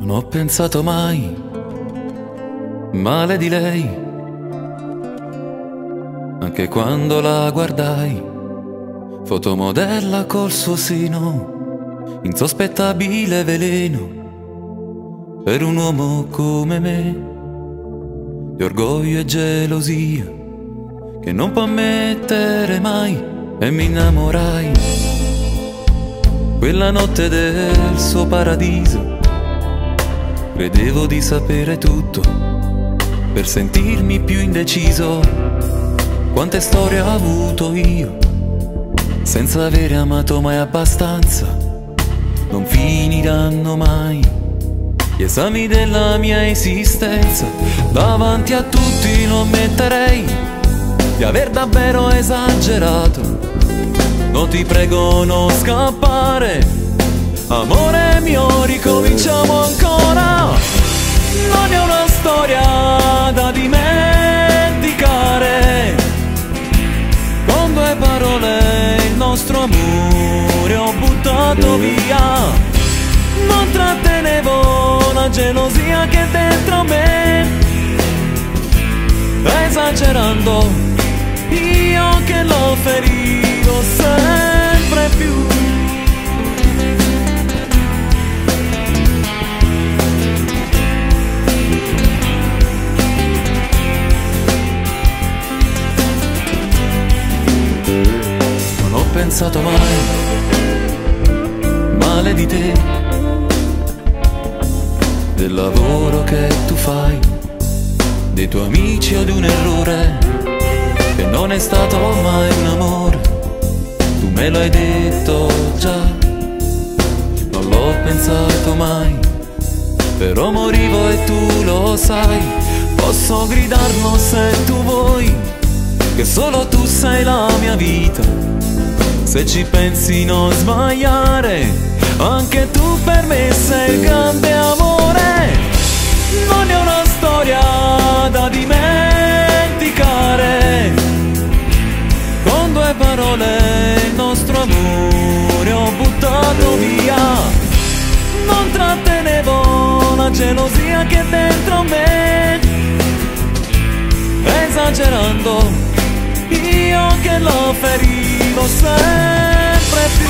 Non ho pensato mai male di lei, anche quando la guardai, fotomodella col suo seno, insospettabile veleno per un uomo come me, di orgoglio e gelosia che non può ammettere mai, e mi innamorai quella notte del suo paradiso. Credevo di sapere tutto per sentirmi più indeciso. Quante storie ho avuto io senza avere amato mai abbastanza. Non finiranno mai gli esami della mia esistenza. Davanti a tutti non metterei di aver davvero esagerato. No, ti prego non scappare, amore mio, ricominciamo ancora. Non è una storia da dimenticare. Con due parole il nostro amore ho buttato via. Non trattenevo la gelosia che è dentro me, esagerando io che l'ho ferito sempre più. Non ho pensato mai male di te, del lavoro che tu fai, dei tuoi amici o di un errore che non è stato mai un amore. Tu me l'hai detto già, non l'ho pensato mai, però morivo e tu lo sai. Posso gridarlo se tu vuoi, che solo tu sei la mia vita. Se ci pensi non sbagliare, anche tu per me sei il grande amore. Non è una storia da dimenticare. Con due parole il nostro amore ho buttato via. Non trattenevo la gelosia che è dentro me, esagerando io che l'ho ferito sempre più.